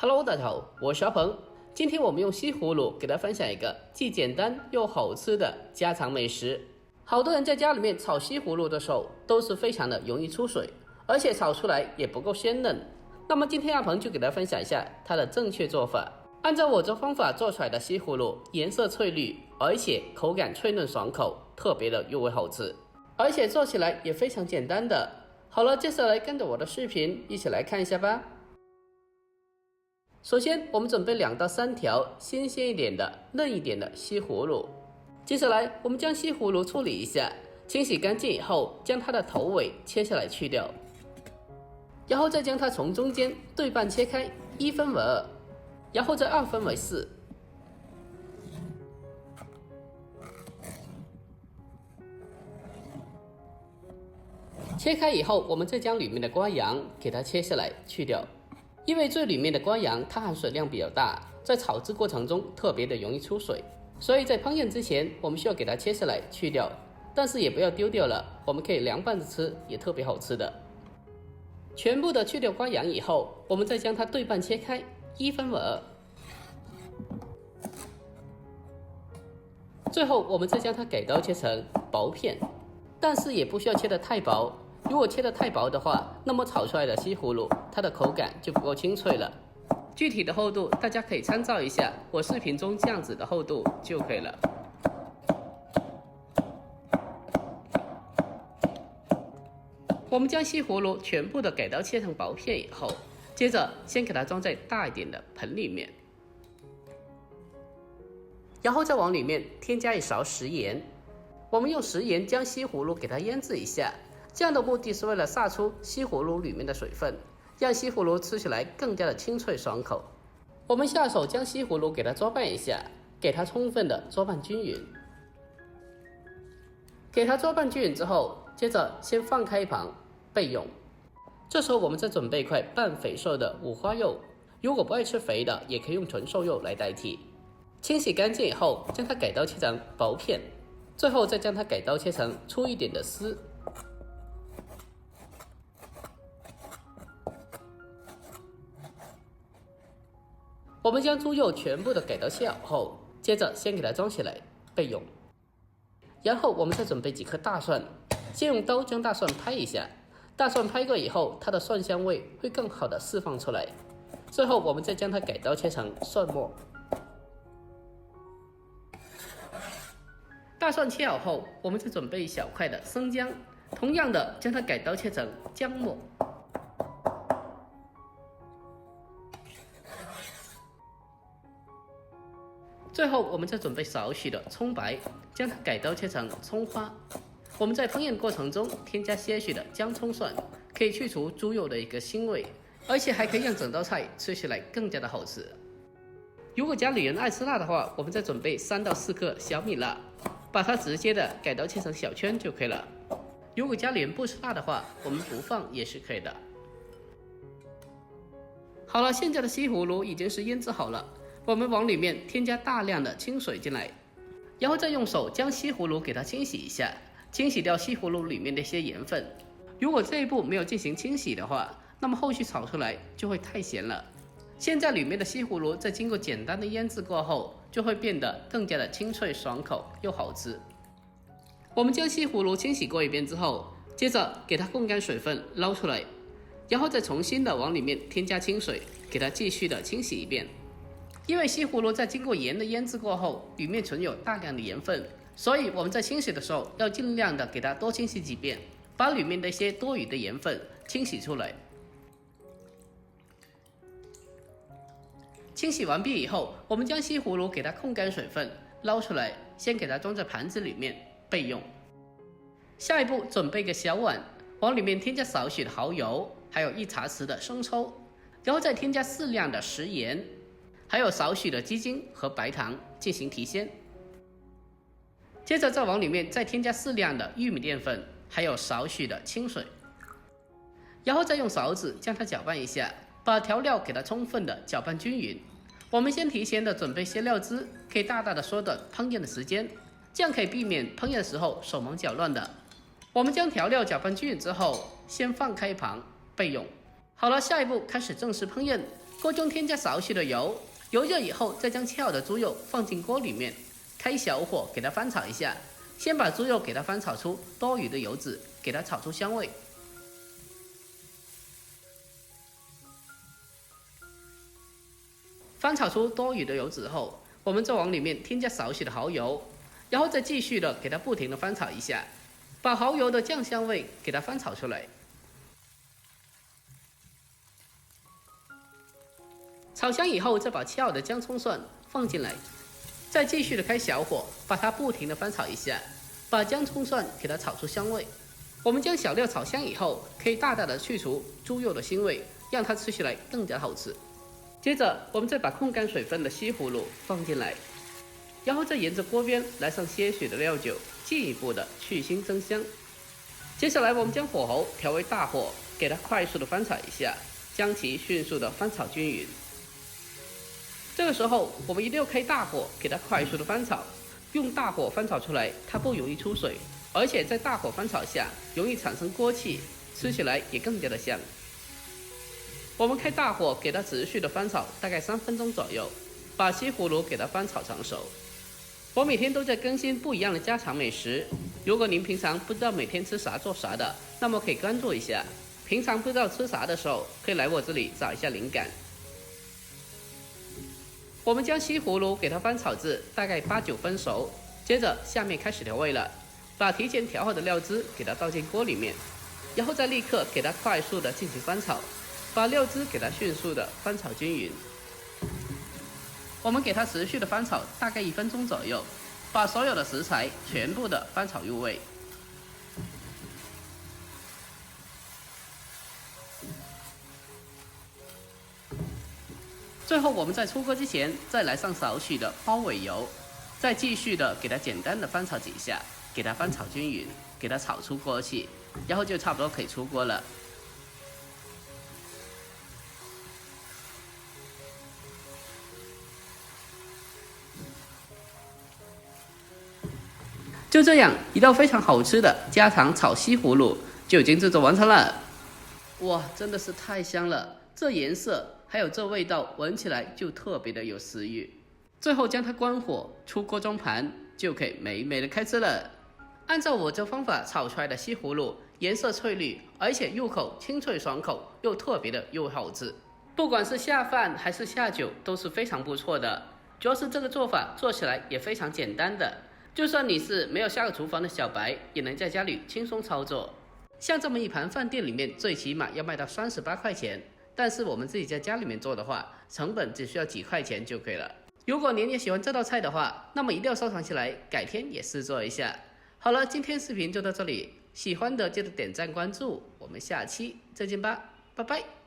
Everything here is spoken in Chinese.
Hello， 大家好，我是阿鹏。今天我们用西葫芦给大家分享一个既简单又好吃的家常美食。好多人在家里面炒西葫芦的时候都是非常的容易出水，而且炒出来也不够鲜嫩。那么今天阿鹏就给大家分享一下它的正确做法。按照我这方法做出来的西葫芦，颜色翠绿，而且口感脆嫩爽口，特别的入味好吃，而且做起来也非常简单的。好了，接下来跟着我的视频一起来看一下吧。首先我们准备2到3条新鲜一点的嫩一点的西葫芦，接下来我们将西葫芦处理一下，清洗干净以后将它的头尾切下来去掉，然后再将它从中间对半切开，1分为2，然后再2分为4。切开以后，我们再将里面的瓜瓤给它切下来去掉，因为最里面的瓜瓤它含水量比较大，在炒制过程中特别的容易出水，所以在烹饪之前我们需要给它切下来去掉，但是也不要丢掉了，我们可以凉拌着吃，也特别好吃的。全部的去掉瓜瓤以后，我们再将它对半切开，1分为2。最后我们再将它改刀切成薄片，但是也不需要切得太薄，如果切得太薄的话，那么炒出来的西葫芦它的口感就不够清脆了。具体的厚度大家可以参照一下我视频中这样子的厚度就可以了。我们将西葫芦全部的改刀切成薄片以后，接着先给它装在大一点的盆里面，然后再往里面添加1勺食盐。我们用食盐将西葫芦给它腌制一下，这样的目的是为了杀出西葫芦里面的水分，让西葫芦吃起来更加的清脆爽口。我们下手将西葫芦给它捉拌一下，给它充分的捉拌均匀。给它捉拌均匀之后，接着先放开一旁备用。这时候我们再准备一块半肥瘦的五花肉，如果不爱吃肥的，也可以用纯瘦肉来代替。清洗干净以后，将它改刀切成薄片，最后再将它改刀切成粗一点的丝。我们将猪肉全部的改刀切好后，接着先给它装起来备用。然后我们再准备几颗大蒜，先用刀将大蒜拍一下，大蒜拍过以后，它的蒜香味会更好的释放出来。最后我们再将它改刀切成蒜末。大蒜切好后，我们再准备1小块的生姜，同样的将它改刀切成姜末。最后我们再准备少许的葱白，将它改刀切成葱花。我们在烹饪过程中添加些许的姜葱蒜，可以去除猪肉的一个腥味，而且还可以让整道菜吃起来更加的好吃。如果家里人爱吃辣的话，我们再准备3到4克小米辣，把它直接的改刀切成小圈就可以了。如果家里人不吃辣的话，我们不放也是可以的。好了，现在的西葫芦已经是腌制好了，我们往里面添加大量的清水进来，然后再用手将西葫芦给它清洗一下，清洗掉西葫芦里面的一些盐分。如果这一步没有进行清洗的话，那么后续炒出来就会太咸了。现在里面的西葫芦在经过简单的腌制过后，就会变得更加的清脆爽口又好吃。我们将西葫芦清洗过一遍之后，接着给它控干水分捞出来，然后再重新的往里面添加清水，给它继续的清洗一遍。因为西葫芦在经过盐的腌制过后，里面存有大量的盐分，所以我们在清洗的时候要尽量的给它多清洗几遍，把里面的一些多余的盐分清洗出来。清洗完毕以后，我们将西葫芦给它控干水分捞出来，先给它装在盘子里面备用。下一步准备个小碗，往里面添加少许的蚝油，还有1茶匙的生抽，然后再添加适量的食盐，还有少许的鸡精和白糖进行提鲜。接着再往里面再添加适量的玉米淀粉，还有少许的清水，然后再用勺子将它搅拌一下，把调料给它充分的搅拌均匀。我们先提前的准备些料汁，可以大大的缩短烹饪的时间，这样可以避免烹饪的时候手忙脚乱的。我们将调料搅拌均匀之后，先放开一旁备用。好了，下一步开始正式烹饪。锅中添加少许的油，油热以后再将切好的猪肉放进锅里面，开小火给它翻炒一下。先把猪肉给它翻炒出多余的油脂，给它炒出香味。翻炒出多余的油脂后，我们再往里面添加少许的蚝油，然后再继续的给它不停的翻炒一下，把蚝油的酱香味给它翻炒出来。炒香以后，再把切好的姜葱蒜放进来，再继续的开小火，把它不停的翻炒一下，把姜葱蒜给它炒出香味。我们将小料炒香以后，可以大大的去除猪肉的腥味，让它吃起来更加好吃。接着，我们再把控干水分的西葫芦放进来，然后再沿着锅边来上些许的料酒，进一步的去腥增香。接下来，我们将火候调为大火，给它快速的翻炒一下，将其迅速的翻炒均匀。这个时候，我们一定要开大火，给它快速的翻炒。用大火翻炒出来，它不容易出水，而且在大火翻炒下容易产生锅气，吃起来也更加的香。我们开大火，给它持续的翻炒，大概3分钟左右，把西葫芦给它翻炒成熟。我每天都在更新不一样的家常美食，如果您平常不知道每天吃啥做啥的，那么可以关注一下。平常不知道吃啥的时候，可以来我这里找一下灵感。我们将西葫芦给它翻炒至大概8、9分熟，接着下面开始调味了，把提前调好的料汁给它倒进锅里面，然后再立刻给它快速的进行翻炒，把料汁给它迅速的翻炒均匀。我们给它持续的翻炒大概1分钟左右，把所有的食材全部的翻炒入味。最后，我们在出锅之前再来上少许的花尾油，再继续的给它简单的翻炒几下，给它翻炒均匀，给它炒出锅气，然后就差不多可以出锅了。就这样，一道非常好吃的家常炒西葫芦就已经制作完成了。哇，真的是太香了！这颜色还有这味道，闻起来就特别的有食欲。最后将它关火，出锅装盘，就可以美美的开吃了。按照我这方法炒出来的西葫芦，颜色翠绿，而且入口清脆爽口，又特别的又好吃。不管是下饭还是下酒都是非常不错的。主要是这个做法做起来也非常简单的，就算你是没有下过厨房的小白，也能在家里轻松操作。像这么一盘饭店里面最起码要卖到38块钱。但是我们自己在家里面做的话，成本只需要几块钱就可以了。如果您也喜欢这道菜的话，那么一定要收藏起来，改天也试做一下。好了，今天视频就到这里，喜欢的记得点赞关注，我们下期再见吧，拜拜。